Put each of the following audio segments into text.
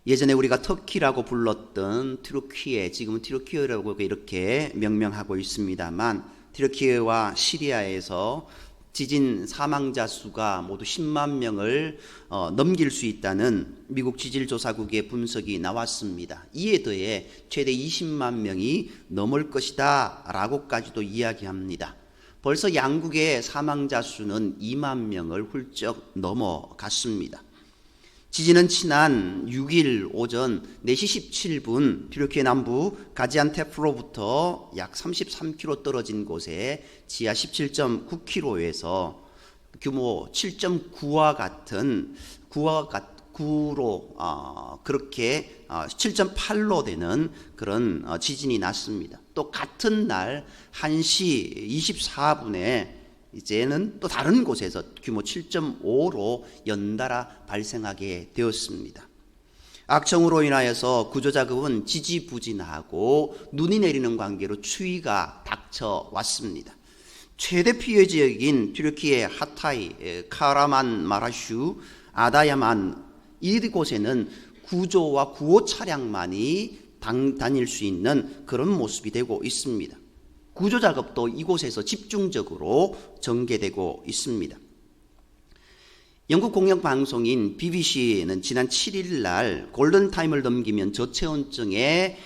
예전에 우리가 터키라고 불렀던 튀르키예, 지금은 튀르키예라고 이렇게 명명하고 있습니다만, 튀르키예와 시리아에서 지진 사망자 수가 모두 10만 명을 넘길 수 있다는 미국 지질조사국의 분석이 나왔습니다. 이에 더해 최대 20만 명이 넘을 것이다 라고까지도 이야기합니다. 벌써 양국의 사망자 수는 2만 명을 훌쩍 넘어갔습니다. 지진은 지난 6일 오전 4시 17분 튀르키예 남부 가지안테프로부터 약 33km 떨어진 곳에 지하 17.9km에서 규모 7.9와 같은 9로 그렇게 7.8로 되는 그런 지진이 났습니다. 또 같은 날 1시 24분에 이제는 또 다른 곳에서 규모 7.5로 연달아 발생하게 되었습니다. 악청으로 인하여서 구조작업은 지지부진하고 눈이 내리는 관계로 추위가 닥쳐왔습니다. 최대 피해 지역인 튀르키예 하타이, 카라만 마라슈, 아다야만 이곳에는 구조와 구호 차량만이 다닐 수 있는 그런 모습이 되고 있습니다. 구조작업도 이곳에서 집중적으로 전개되고 있습니다. 영국 공영방송인 BBC는 지난 7일 날 골든타임을 넘기면 저체온증에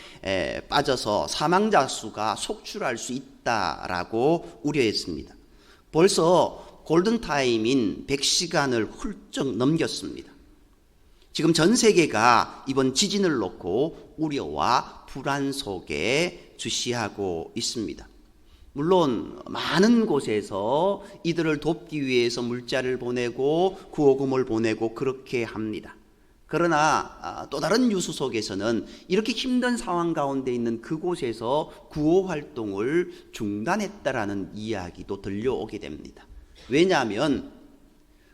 빠져서 사망자 수가 속출할 수 있다라고 우려했습니다. 벌써 골든타임인 100시간을 훌쩍 넘겼습니다. 지금 전 세계가 이번 지진을 놓고 우려와 불안 속에 주시하고 있습니다. 물론 많은 곳에서 이들을 돕기 위해서 물자를 보내고 구호금을 보내고 그렇게 합니다. 그러나 또 다른 뉴스 속에서는 이렇게 힘든 상황 가운데 있는 그곳에서 구호 활동을 중단했다라는 이야기도 들려오게 됩니다. 왜냐하면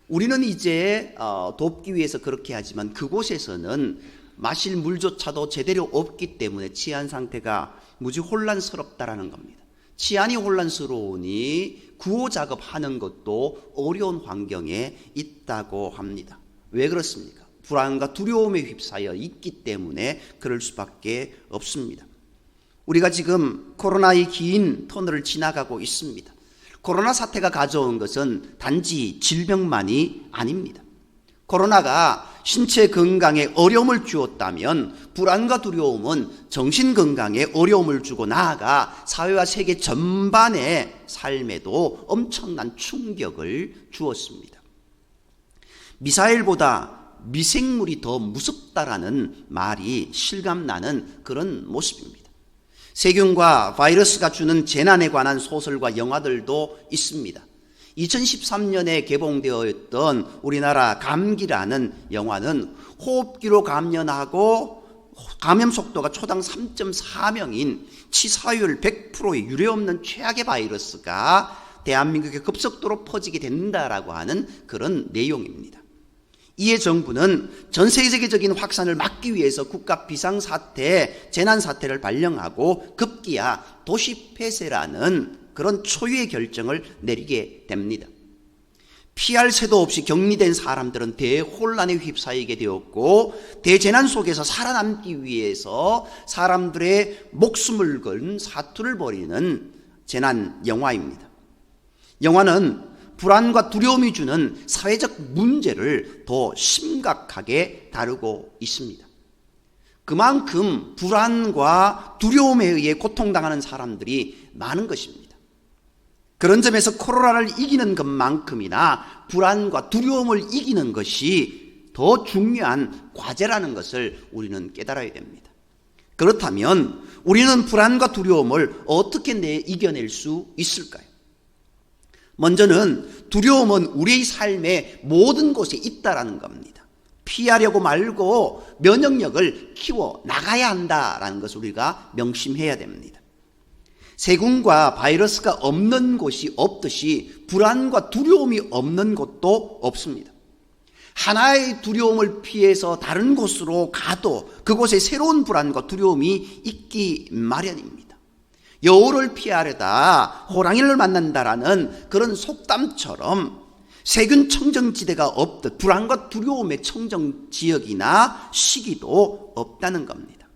우리는 이제 돕기 위해서 그렇게 하지만 그곳에서는 마실 물조차도 제대로 없기 때문에 치안 상태가 무지 혼란스럽다라는 겁니다. 치안이 혼란스러우니 구호 작업하는 것도 어려운 환경에 있다고 합니다. 왜 그렇습니까? 불안과 두려움에 휩싸여 있기 때문에 그럴 수밖에 없습니다. 우리가 지금 코로나의 긴 터널을 지나가고 있습니다. 코로나 사태가 가져온 것은 단지 질병만이 아닙니다. 코로나가 신체 건강에 어려움을 주었다면 불안과 두려움은 정신 건강에 어려움을 주고 나아가 사회와 세계 전반의 삶에도 엄청난 충격을 주었습니다. 미사일보다 미생물이 더 무섭다라는 말이 실감나는 그런 모습입니다. 세균과 바이러스가 주는 재난에 관한 소설과 영화들도 있습니다. 2013년에 개봉되었던 우리나라 감기라는 영화는 호흡기로 감염하고 감염 속도가 초당 3.4명인 치사율 100%의 유례없는 최악의 바이러스가 대한민국에 급속도로 퍼지게 된다라고 하는 그런 내용입니다. 이에 정부는 전 세계적인 확산을 막기 위해서 국가 비상사태, 재난사태를 발령하고 급기야 도시폐쇄라는 그런 초유의 결정을 내리게 됩니다. 피할 새도 없이 격리된 사람들은 대혼란에 휩싸이게 되었고 대재난 속에서 살아남기 위해서 사람들의 목숨을 건 사투를 벌이는 재난 영화입니다. 영화는 불안과 두려움이 주는 사회적 문제를 더 심각하게 다루고 있습니다. 그만큼 불안과 두려움에 의해 고통당하는 사람들이 많은 것입니다. 그런 점에서 코로나를 이기는 것만큼이나 불안과 두려움을 이기는 것이 더 중요한 과제라는 것을 우리는 깨달아야 됩니다. 그렇다면 우리는 불안과 두려움을 어떻게 이겨낼 수 있을까요? 먼저는 두려움은 우리의 삶의 모든 곳에 있다라는 겁니다. 피하려고 말고 면역력을 키워 나가야 한다라는 것을 우리가 명심해야 됩니다. 세균과 바이러스가 없는 곳이 없듯이 불안과 두려움이 없는 곳도 없습니다. 하나의 두려움을 피해서 다른 곳으로 가도 그곳에 새로운 불안과 두려움이 있기 마련입니다. 여우를 피하려다 호랑이를 만난다라는 그런 속담처럼 세균 청정지대가 없듯 불안과 두려움의 청정지역이나 시기도 없다는 겁니다.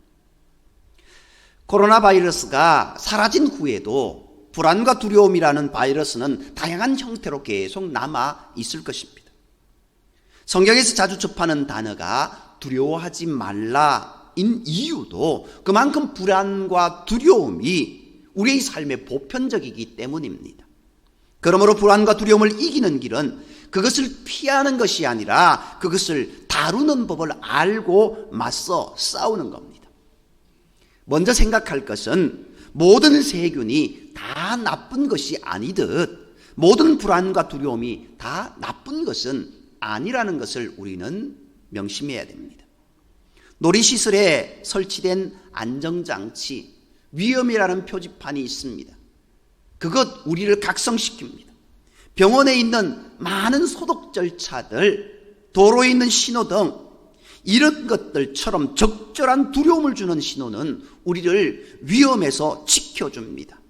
코로나 바이러스가 사라진 후에도 불안과 두려움이라는 바이러스는 다양한 형태로 계속 남아 있을 것입니다. 성경에서 자주 접하는 단어가 두려워하지 말라인 이유도 그만큼 불안과 두려움이 우리의 삶에 보편적이기 때문입니다. 그러므로 불안과 두려움을 이기는 길은 그것을 피하는 것이 아니라 그것을 다루는 법을 알고 맞서 싸우는 겁니다. 먼저 생각할 것은 모든 세균이 다 나쁜 것이 아니듯 모든 불안과 두려움이 다 나쁜 것은 아니라는 것을 우리는 명심해야 됩니다. 놀이시설에 설치된 안정장치, 위험이라는 표지판이 있습니다. 그것 우리를 각성시킵니다. 병원에 있는 많은 소독 절차들, 도로에 있는 신호등, 이런 것들처럼 적절한 두려움을 주는 신호는 우리를 위험에서 지켜줍니다.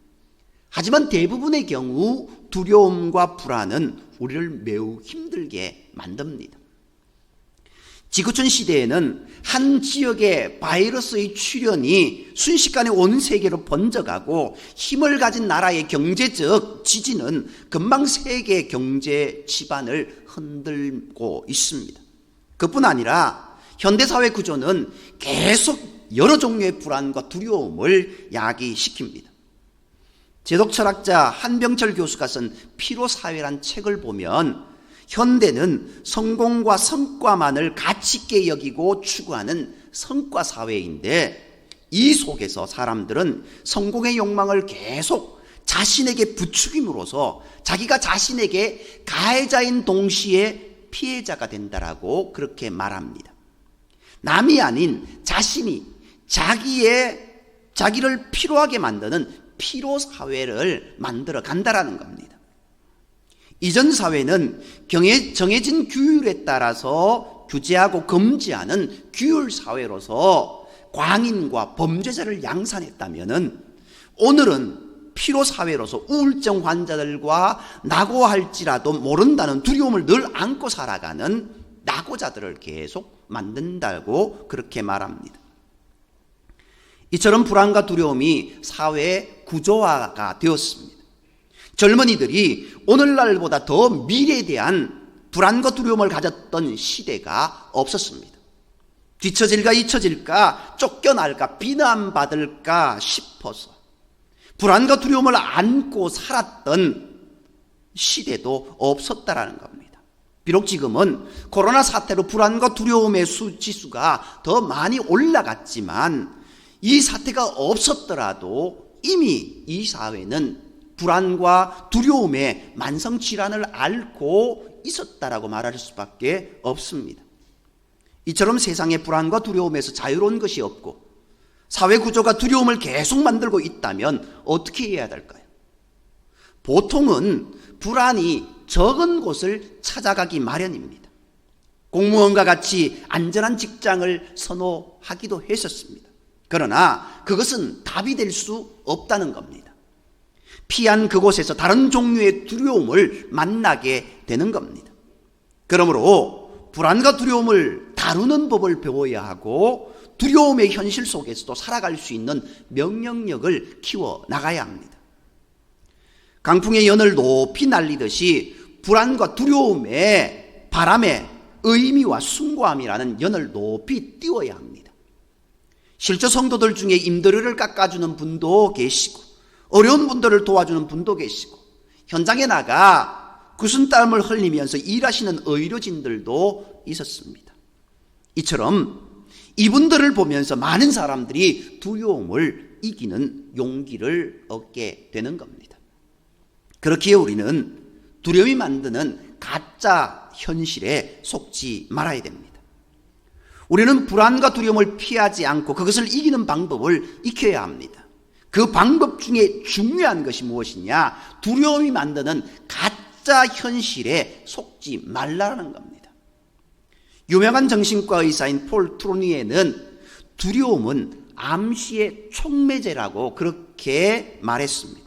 하지만 대부분의 경우 두려움과 불안은 우리를 매우 힘들게 만듭니다. 지구촌 시대에는 한 지역의 바이러스의 출현이 순식간에 온 세계로 번져가고 힘을 가진 나라의 경제적 지진은 금방 세계 경제 기반을 흔들고 있습니다. 그뿐 아니라 현대사회 구조는 계속 여러 종류의 불안과 두려움을 야기시킵니다. 제독철학자 한병철 교수가 쓴 피로사회란 책을 보면 현대는 성공과 성과만을 가치 있게 여기고 추구하는 성과사회인데 이 속에서 사람들은 성공의 욕망을 계속 자신에게 부추김으로써 자기가 자신에게 가해자인 동시에 피해자가 된다라고 그렇게 말합니다. 남이 아닌 자신이 자기를 피로하게 만드는 피로사회를 만들어 간다라는 겁니다. 이전 사회는 정해진 규율에 따라서 규제하고 금지하는 규율 사회로서 광인과 범죄자를 양산했다면은 오늘은 피로 사회로서 우울증 환자들과 낙오할지라도 모른다는 두려움을 늘 안고 살아가는 낙오자들을 계속 만든다고 그렇게 말합니다. 이처럼 불안과 두려움이 사회 구조화가 되었습니다. 젊은이들이 오늘날보다 더 미래에 대한 불안과 두려움을 가졌던 시대가 없었습니다. 뒤처질까 잊혀질까 쫓겨날까 비난받을까 싶어서 불안과 두려움을 안고 살았던 시대도 없었다라는 겁니다. 비록 지금은 코로나 사태로 불안과 두려움의 지수가 더 많이 올라갔지만 이 사태가 없었더라도 이미 이 사회는 불안과 두려움의 만성질환을 앓고 있었다라고 말할 수밖에 없습니다. 이처럼 세상에 불안과 두려움에서 자유로운 것이 없고 사회 구조가 두려움을 계속 만들고 있다면 어떻게 해야 될까요? 보통은 불안이 적은 곳을 찾아가기 마련입니다. 공무원과 같이 안전한 직장을 선호하기도 했었습니다. 그러나 그것은 답이 될 수 없다는 겁니다. 피한 그곳에서 다른 종류의 두려움을 만나게 되는 겁니다. 그러므로 불안과 두려움을 다루는 법을 배워야 하고 두려움의 현실 속에서도 살아갈 수 있는 명령력을 키워 나가야 합니다. 강풍의 연을 높이 날리듯이 불안과 두려움의 바람에 의미와 숭고함이라는 연을 높이 띄워야 합니다. 실제 성도들 중에 임대료를 깎아주는 분도 계시고 어려운 분들을 도와주는 분도 계시고 현장에 나가 구순땀을 흘리면서 일하시는 의료진들도 있었습니다. 이처럼 이분들을 보면서 많은 사람들이 두려움을 이기는 용기를 얻게 되는 겁니다. 그렇기에 우리는 두려움이 만드는 가짜 현실에 속지 말아야 됩니다. 우리는 불안과 두려움을 피하지 않고 그것을 이기는 방법을 익혀야 합니다. 그 방법 중에 중요한 것이 무엇이냐? 두려움이 만드는 가짜 현실에 속지 말라는 겁니다. 유명한 정신과 의사인 폴 트로니에는 두려움은 암시의 촉매제라고 그렇게 말했습니다.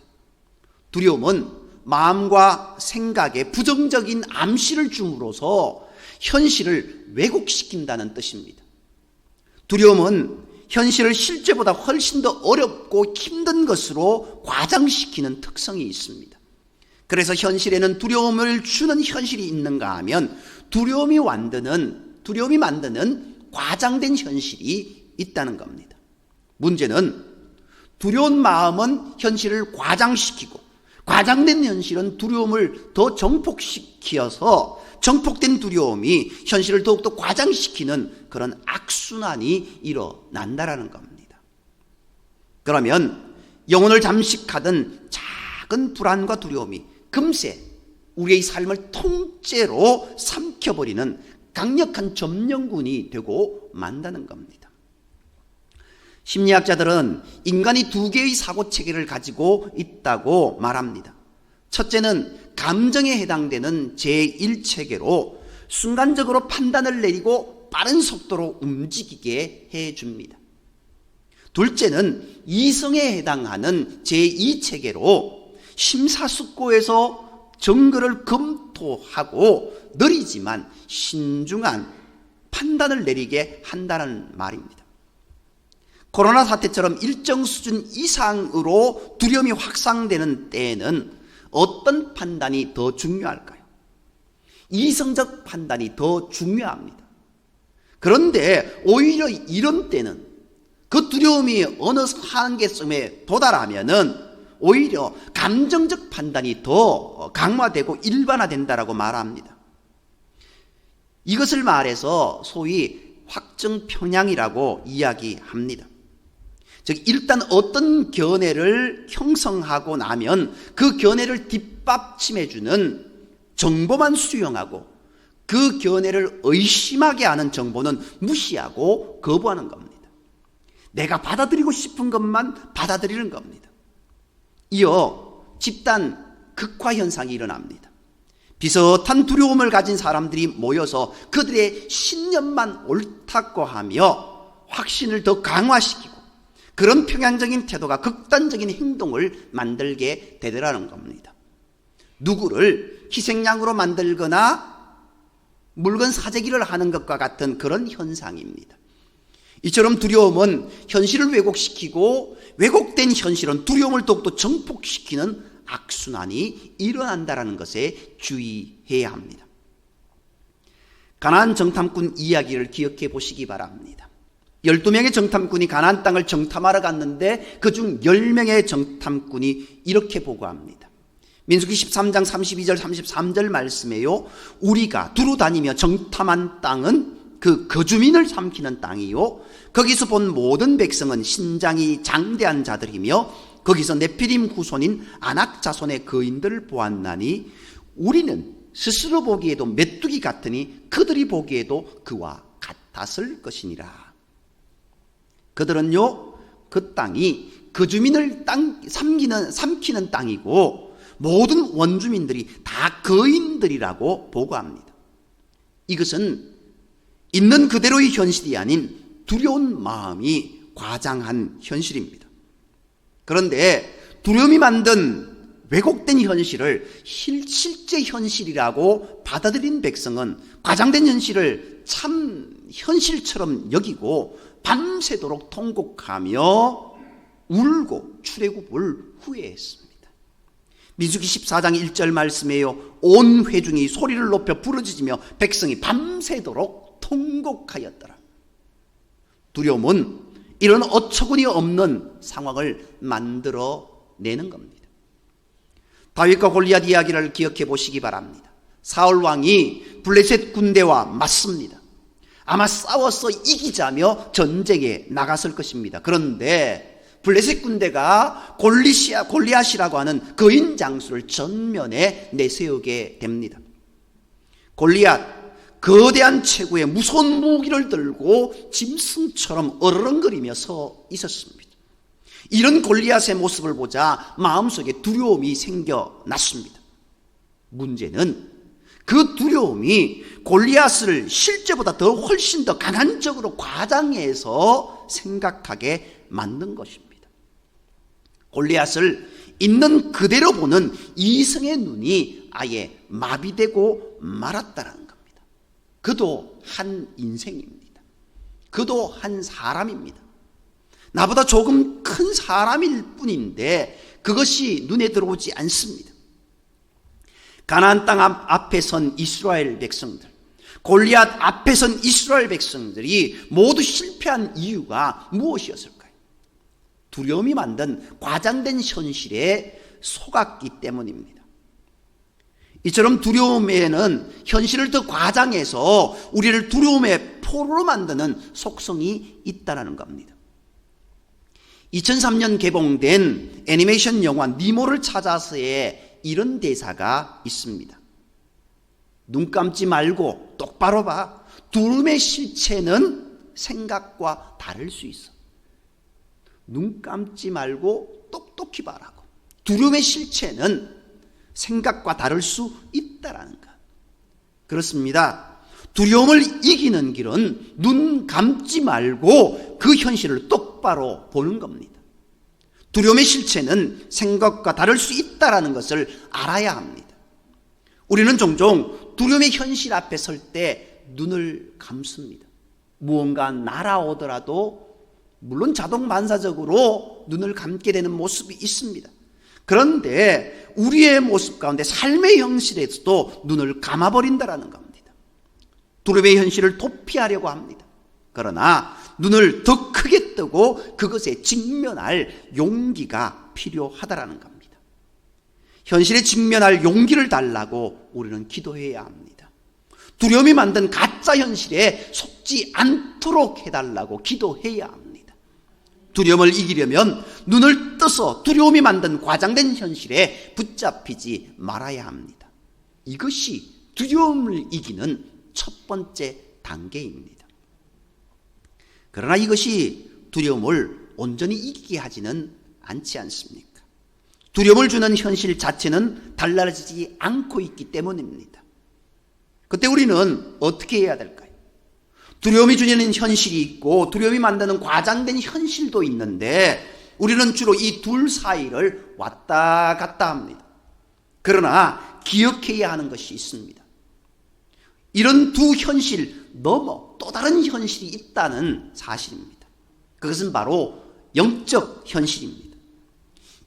두려움은 마음과 생각에 부정적인 암시를 줌으로써 현실을 왜곡시킨다는 뜻입니다. 두려움은 현실을 실제보다 훨씬 더 어렵고 힘든 것으로 과장시키는 특성이 있습니다. 그래서 현실에는 두려움을 주는 현실이 있는가 하면 두려움이 만드는 과장된 현실이 있다는 겁니다. 문제는 두려운 마음은 현실을 과장시키고 과장된 현실은 두려움을 더 정폭시켜서 정폭된 두려움이 현실을 더욱더 과장시키는 그런 악순환이 일어난다라는 겁니다. 그러면 영혼을 잠식하던 작은 불안과 두려움이 금세 우리의 삶을 통째로 삼켜버리는 강력한 점령군이 되고 만다는 겁니다. 심리학자들은 인간이 두 개의 사고체계를 가지고 있다고 말합니다. 첫째는 감정에 해당되는 제1체계로 순간적으로 판단을 내리고 빠른 속도로 움직이게 해줍니다. 둘째는 이성에 해당하는 제2체계로 심사숙고해서 증거를 검토하고 느리지만 신중한 판단을 내리게 한다는 말입니다. 코로나 사태처럼 일정 수준 이상으로 두려움이 확산되는 때에는 어떤 판단이 더 중요할까요? 이성적 판단이 더 중요합니다. 그런데 오히려 이런 때는 그 두려움이 어느 한계점에 도달하면은 오히려 감정적 판단이 더 강화되고 일반화된다라고 말합니다. 이것을 말해서 소위 확증 편향이라고 이야기합니다. 즉 일단 어떤 견해를 형성하고 나면 그 견해를 뒷받침해주는 정보만 수용하고 그 견해를 의심하게 하는 정보는 무시하고 거부하는 겁니다. 내가 받아들이고 싶은 것만 받아들이는 겁니다. 이어 집단 극화 현상이 일어납니다. 비슷한 두려움을 가진 사람들이 모여서 그들의 신념만 옳다고 하며 확신을 더 강화시키고 그런 평양적인 태도가 극단적인 행동을 만들게 되더라는 겁니다. 누구를 희생양으로 만들거나 물건 사재기를 하는 것과 같은 그런 현상입니다. 이처럼 두려움은 현실을 왜곡시키고 왜곡된 현실은 두려움을 더욱더 정폭시키는 악순환이 일어난다는 것에 주의해야 합니다. 가나안 정탐꾼 이야기를 기억해 보시기 바랍니다. 12명의 정탐꾼이 가나안 땅을 정탐하러 갔는데 그중 10명의 정탐꾼이 이렇게 보고합니다. 민수기 13장 32절 33절 말씀에요. 우리가 두루 다니며 정탐한 땅은 그 거주민을 삼키는 땅이요 거기서 본 모든 백성은 신장이 장대한 자들이며 거기서 네피림 후손인 아낙 자손의 거인들을 보았나니 우리는 스스로 보기에도 메뚜기 같으니 그들이 보기에도 그와 같았을 것이니라. 그들은요 그 땅이 거주민을 삼키는 땅이고 모든 원주민들이 다 거인들이라고 보고합니다. 이것은 있는 그대로의 현실이 아닌 두려운 마음이 과장한 현실입니다. 그런데 두려움이 만든 왜곡된 현실을 실제 현실이라고 받아들인 백성은 과장된 현실을 참 현실처럼 여기고 밤새도록 통곡하며 울고 출애굽을 후회했습니다. 민수기 14장 1절 말씀에요. 온 회중이 소리를 높여 부르짖으며 백성이 밤새도록 통곡하였더라. 두려움은 이런 어처구니 없는 상황을 만들어내는 겁니다. 다윗과 골리앗 이야기를 기억해 보시기 바랍니다. 사울 왕이 블레셋 군대와 맞습니다. 아마 싸워서 이기자며 전쟁에 나갔을 것입니다. 그런데 블레셋 군대가 골리앗이라고 하는 거인 장수를 전면에 내세우게 됩니다. 골리앗 거대한 체구에 무서운 무기를 들고 짐승처럼 어르렁거리며 서 있었습니다. 이런 골리앗의 모습을 보자 마음속에 두려움이 생겨났습니다. 문제는 그 두려움이 골리앗을 실제보다 훨씬 더 강한적으로 과장해서 생각하게 만든 것입니다. 골리앗을 있는 그대로 보는 이성의 눈이 아예 마비되고 말았다는 겁니다. 그도 한 인생입니다. 그도 한 사람입니다. 나보다 조금 큰 사람일 뿐인데 그것이 눈에 들어오지 않습니다. 가나안 땅 앞에 선 이스라엘 백성들, 골리앗 앞에 선 이스라엘 백성들이 모두 실패한 이유가 무엇이었을까요? 두려움이 만든 과장된 현실에 속았기 때문입니다. 이처럼 두려움에는 현실을 더 과장해서 우리를 두려움의 포로로 만드는 속성이 있다는 겁니다. 2003년 개봉된 애니메이션 영화 니모를 찾아서의 이런 대사가 있습니다. 눈 감지 말고 똑바로 봐. 두려움의 실체는 생각과 다를 수 있어. 눈 감지 말고 똑똑히 봐라고. 두려움의 실체는 생각과 다를 수 있다라는 것. 그렇습니다. 두려움을 이기는 길은 눈 감지 말고 그 현실을 똑바로 보는 겁니다. 두려움의 실체는 생각과 다를 수 있다는 것을 알아야 합니다. 우리는 종종 두려움의 현실 앞에 설 때 눈을 감습니다. 무언가 날아오더라도 물론 자동 반사적으로 눈을 감게 되는 모습이 있습니다. 그런데 우리의 모습 가운데 삶의 현실에서도 눈을 감아버린다는 겁니다. 두려움의 현실을 도피하려고 합니다. 그러나 눈을 더 크게 뜨고 그것에 직면할 용기가 필요하다는 겁니다. 현실에 직면할 용기를 달라고 우리는 기도해야 합니다. 두려움이 만든 가짜 현실에 속지 않도록 해달라고 기도해야 합니다. 두려움을 이기려면 눈을 떠서 두려움이 만든 과장된 현실에 붙잡히지 말아야 합니다. 이것이 두려움을 이기는 첫 번째 단계입니다. 그러나 이것이 두려움을 온전히 이기게 하지는 않지 않습니까? 두려움을 주는 현실 자체는 달라지지 않고 있기 때문입니다. 그때 우리는 어떻게 해야 될까요? 두려움이 주는 현실이 있고 두려움이 만드는 과장된 현실도 있는데 우리는 주로 이 둘 사이를 왔다 갔다 합니다. 그러나 기억해야 하는 것이 있습니다. 이런 두 현실 넘어 또 다른 현실이 있다는 사실입니다. 그것은 바로 영적 현실입니다.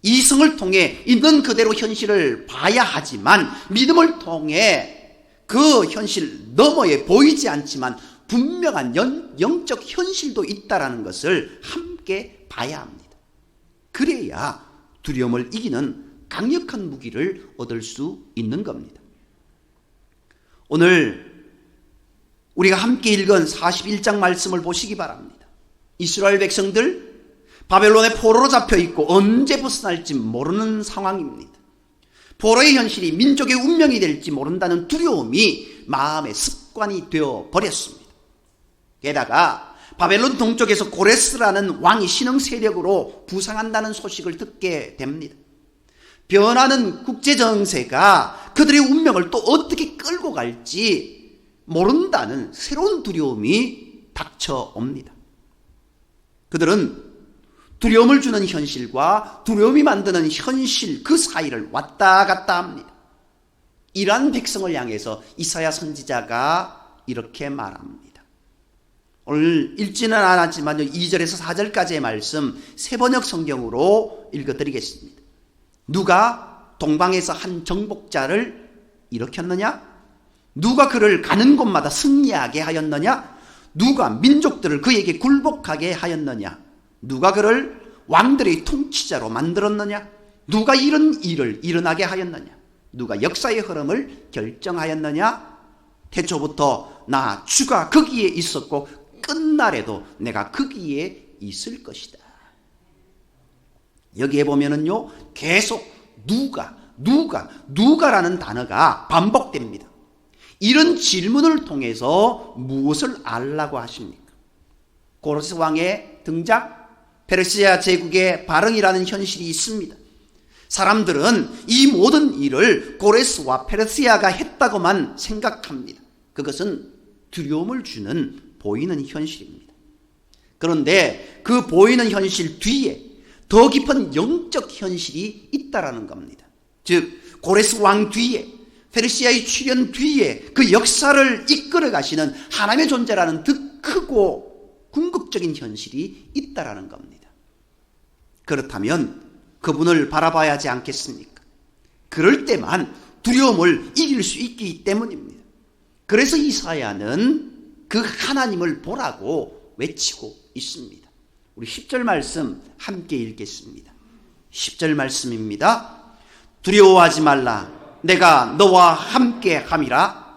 이성을 통해 있는 그대로 현실을 봐야 하지만 믿음을 통해 그 현실 너머에 보이지 않지만 분명한 영적 현실도 있다는 것을 함께 봐야 합니다. 그래야 두려움을 이기는 강력한 무기를 얻을 수 있는 겁니다. 오늘 우리가 함께 읽은 41장 말씀을 보시기 바랍니다. 이스라엘 백성들 바벨론의 포로로 잡혀있고 언제 벗어날지 모르는 상황입니다. 포로의 현실이 민족의 운명이 될지 모른다는 두려움이 마음의 습관이 되어 버렸습니다. 게다가 바벨론 동쪽에서 고레스라는 왕이 신흥 세력으로 부상한다는 소식을 듣게 됩니다. 변하는 국제 정세가 그들의 운명을 또 어떻게 끌고 갈지 모른다는 새로운 두려움이 닥쳐옵니다. 그들은 두려움을 주는 현실과 두려움이 만드는 현실 그 사이를 왔다 갔다 합니다. 이러한 백성을 향해서 이사야 선지자가 이렇게 말합니다. 오늘 읽지는 않았지만 2절에서 4절까지의 말씀 세번역 성경으로 읽어드리겠습니다. 누가 동방에서 한 정복자를 일으켰느냐? 누가 그를 가는 곳마다 승리하게 하였느냐? 누가 민족들을 그에게 굴복하게 하였느냐? 누가 그를 왕들의 통치자로 만들었느냐? 누가 이런 일을 일어나게 하였느냐? 누가 역사의 흐름을 결정하였느냐? 태초부터 나 주가 거기에 있었고 끝날에도 내가 거기에 있을 것이다. 여기에 보면은요, 계속 누가라는 단어가 반복됩니다. 이런 질문을 통해서 무엇을 알라고 하십니까? 고레스 왕의 등장, 페르시아 제국의 발흥이라는 현실이 있습니다. 사람들은 이 모든 일을 고레스와 페르시아가 했다고만 생각합니다. 그것은 두려움을 주는 보이는 현실입니다. 그런데 그 보이는 현실 뒤에 더 깊은 영적 현실이 있다라는 겁니다. 즉 고레스 왕 뒤에, 페르시아의 출현 뒤에 그 역사를 이끌어 가시는 하나님의 존재라는 더 크고 궁극적인 현실이 있다라는 겁니다. 그렇다면 그분을 바라봐야 하지 않겠습니까? 그럴 때만 두려움을 이길 수 있기 때문입니다. 그래서 이사야는 그 하나님을 보라고 외치고 있습니다. 우리 10절 말씀 함께 읽겠습니다. 10절 말씀입니다. 두려워하지 말라. 내가 너와 함께 함이라.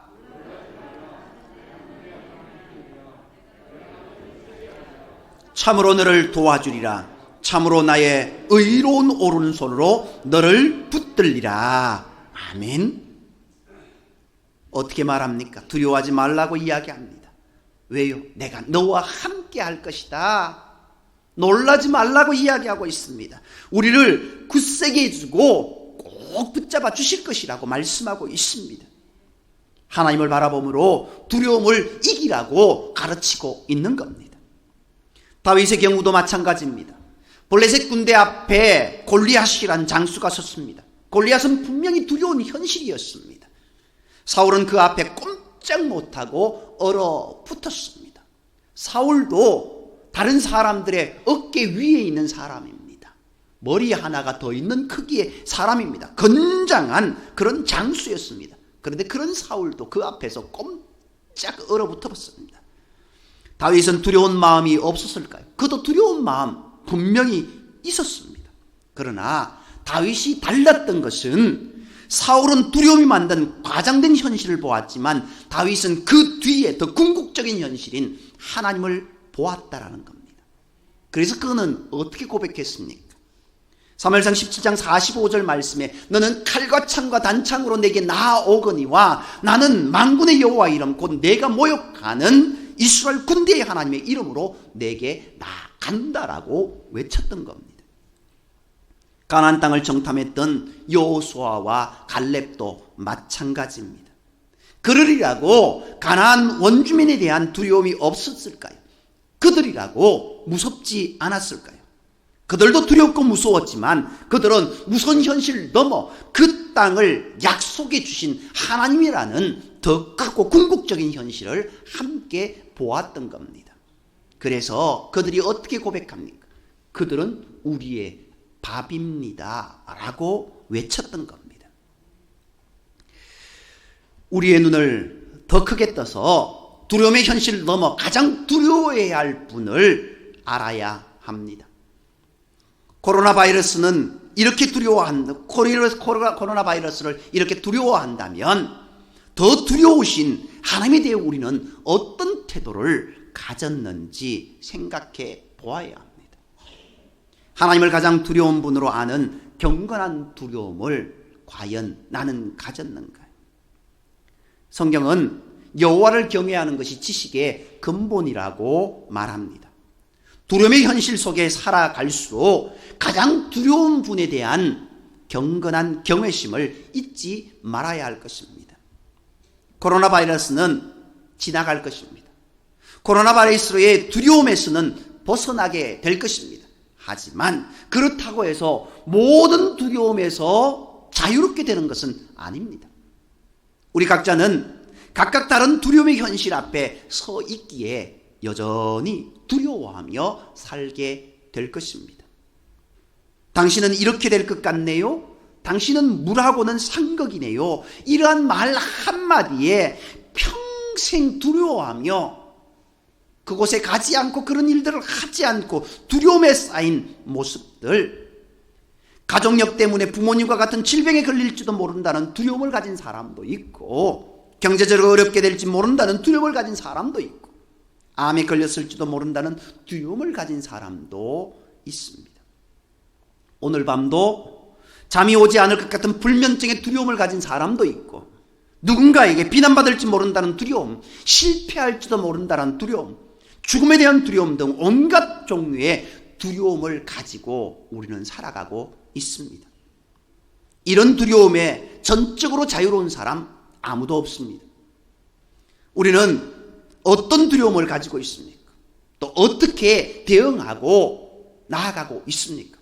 참으로 너를 도와주리라. 참으로 나의 의로운 오른손으로 너를 붙들리라. 아멘. 어떻게 말합니까? 두려워하지 말라고 이야기합니다. 왜요? 내가 너와 함께 할 것이다. 놀라지 말라고 이야기하고 있습니다. 우리를 굳세게 해주고 꼭 붙잡아 주실 것이라고 말씀하고 있습니다. 하나님을 바라보므로 두려움을 이기라고 가르치고 있는 겁니다. 다윗의 경우도 마찬가지입니다. 블레셋 군대 앞에 골리앗이란 장수가 섰습니다. 골리앗은 분명히 두려운 현실이었습니다. 사울은 그 앞에 꼼짝 못하고 얼어붙었습니다. 사울도 다른 사람들의 어깨 위에 있는 사람입니다. 머리 하나가 더 있는 크기의 사람입니다. 건장한 그런 장수였습니다. 그런데 그런 사울도 그 앞에서 꼼짝 얼어붙었습니다. 다윗은 두려운 마음이 없었을까요? 그도 두려운 마음 분명히 있었습니다. 그러나 다윗이 달랐던 것은 사울은 두려움이 만든 과장된 현실을 보았지만 다윗은 그 뒤에 더 궁극적인 현실인 하나님을 보았다라는 겁니다. 그래서 그는 어떻게 고백했습니까? 사무엘상 17장 45절 말씀에 너는 칼과 창과 단창으로 내게 나아오거니와 나는 만군의 여호와 이름 곧 내가 모욕하는 이스라엘 군대의 하나님의 이름으로 내게 나간다라고 외쳤던 겁니다. 가나안 땅을 정탐했던 여호수아와 갈렙도 마찬가지입니다. 그러리라고 가나안 원주민에 대한 두려움이 없었을까요? 그들이라고 무섭지 않았을까요? 그들도 두렵고 무서웠지만 그들은 무서운 현실을 넘어 그 땅을 약속해 주신 하나님이라는 더 크고 궁극적인 현실을 함께 보았던 겁니다. 그래서 그들이 어떻게 고백합니까? 그들은 우리의 밥입니다 라고 외쳤던 겁니다. 우리의 눈을 더 크게 떠서 두려움의 현실을 넘어 가장 두려워해야 할 분을 알아야 합니다. 코로나 바이러스는 이렇게 코로나 바이러스를 이렇게 두려워한다면 더 두려우신 하나님에 대해 우리는 어떤 태도를 가졌는지 생각해 보아야 합니다. 하나님을 가장 두려운 분으로 아는 경건한 두려움을 과연 나는 가졌는가? 성경은 여호와를 경외하는 것이 지식의 근본이라고 말합니다. 두려움의 현실 속에 살아갈수록 가장 두려운 분에 대한 경건한 경외심을 잊지 말아야 할 것입니다. 코로나 바이러스는 지나갈 것입니다. 코로나 바이러스의 두려움에서는 벗어나게 될 것입니다. 하지만 그렇다고 해서 모든 두려움에서 자유롭게 되는 것은 아닙니다. 우리 각자는 각각 다른 두려움의 현실 앞에 서 있기에 여전히 두려워하며 살게 될 것입니다. 당신은 이렇게 될 것 같네요. 당신은 물하고는 상극이네요. 이러한 말 한마디에 평생 두려워하며 그곳에 가지 않고 그런 일들을 하지 않고 두려움에 쌓인 모습들, 가족력 때문에 부모님과 같은 질병에 걸릴지도 모른다는 두려움을 가진 사람도 있고 경제적으로 어렵게 될지 모른다는 두려움을 가진 사람도 있고 암에 걸렸을지도 모른다는 두려움을 가진 사람도 있습니다. 오늘 밤도 잠이 오지 않을 것 같은 불면증의 두려움을 가진 사람도 있고 누군가에게 비난받을지 모른다는 두려움, 실패할지도 모른다는 두려움, 죽음에 대한 두려움 등 온갖 종류의 두려움을 가지고 우리는 살아가고 있습니다. 이런 두려움에 전적으로 자유로운 사람 아무도 없습니다. 우리는 어떤 두려움을 가지고 있습니까? 또 어떻게 대응하고 나아가고 있습니까?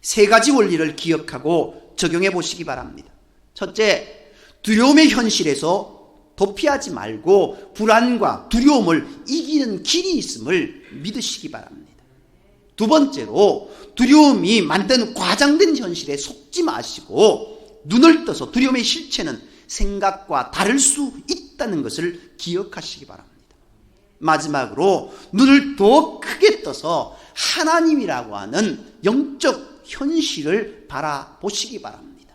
세 가지 원리를 기억하고 적용해 보시기 바랍니다. 첫째, 두려움의 현실에서 도피하지 말고 불안과 두려움을 이기는 길이 있음을 믿으시기 바랍니다. 두 번째로, 두려움이 만든 과장된 현실에 속지 마시고 눈을 떠서 두려움의 실체는 생각과 다를 수 있다는 것을 기억하시기 바랍니다. 마지막으로, 눈을 더 크게 떠서 하나님이라고 하는 영적 현실을 바라보시기 바랍니다.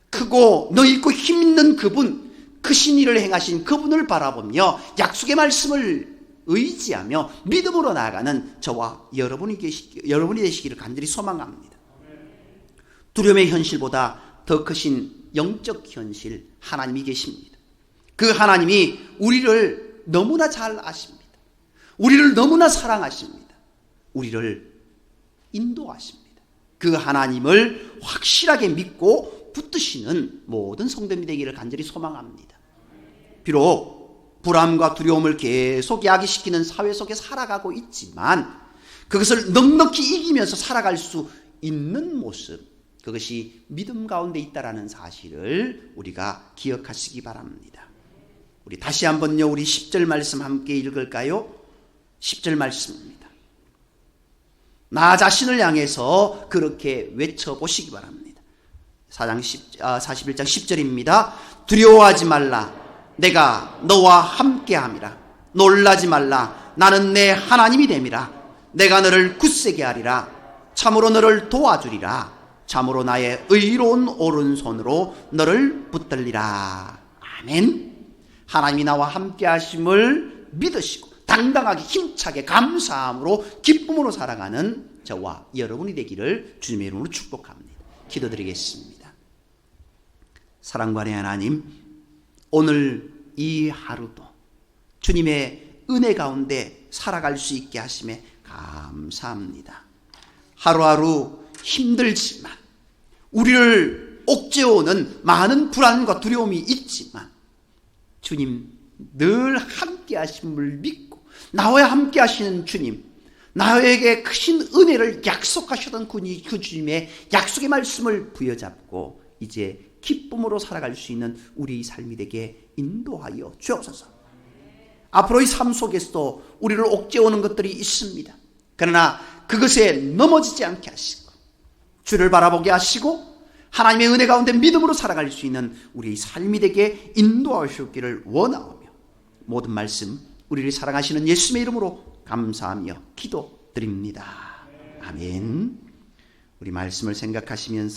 크고 넓고 힘있는 그분, 크신 일을 행하신 그분을 바라보며 약속의 말씀을 의지하며 믿음으로 나아가는 저와 여러분이 되시기를 간절히 소망합니다. 두려움의 현실보다 더 크신 영적 현실, 하나님이 계십니다. 그 하나님이 우리를 너무나 잘 아십니다. 우리를 너무나 사랑하십니다. 우리를 인도하십니다. 그 하나님을 확실하게 믿고 붙드시는 모든 성도님이 되기를 간절히 소망합니다. 비록 불안과 두려움을 계속 야기시키는 사회 속에 살아가고 있지만 그것을 넉넉히 이기면서 살아갈 수 있는 모습, 그것이 믿음 가운데 있다라는 사실을 우리가 기억하시기 바랍니다. 우리 다시 한번요, 우리 10절 말씀 함께 읽을까요? 10절 말씀입니다. 나 자신을 향해서 그렇게 외쳐보시기 바랍니다. 41장 10절입니다. 두려워하지 말라. 내가 너와 함께함이라. 놀라지 말라. 나는 내 하나님이 됨이라. 내가 너를 굳세게 하리라. 참으로 너를 도와주리라. 참으로 나의 의로운 오른손으로 너를 붙들리라. 아멘. 하나님이 나와 함께 하심을 믿으시고 당당하게 힘차게 감사함으로 기쁨으로 살아가는 저와 여러분이 되기를 주님의 이름으로 축복합니다. 기도드리겠습니다. 사랑과의 하나님, 오늘 이 하루도 주님의 은혜 가운데 살아갈 수 있게 하심에 감사합니다. 하루하루 힘들지만 우리를 옥죄어오는 많은 불안과 두려움이 있지만 주님 늘 함께 하심을 믿고 나와 함께 하시는 주님, 나에게 크신 은혜를 약속하셨던 그 주님의 약속의 말씀을 부여잡고 이제 기쁨으로 살아갈 수 있는 우리의 삶이 되게 인도하여 주옵소서. 앞으로의 삶 속에서도 우리를 옥죄어오는 것들이 있습니다. 그러나 그것에 넘어지지 않게 하시고 주를 바라보게 하시고 하나님의 은혜 가운데 믿음으로 살아갈 수 있는 우리의 삶이 되게 인도하시기를 원하오며 모든 말씀 우리를 사랑하시는 예수님의 이름으로 감사하며 기도드립니다. 아멘. 우리 말씀을 생각하시면서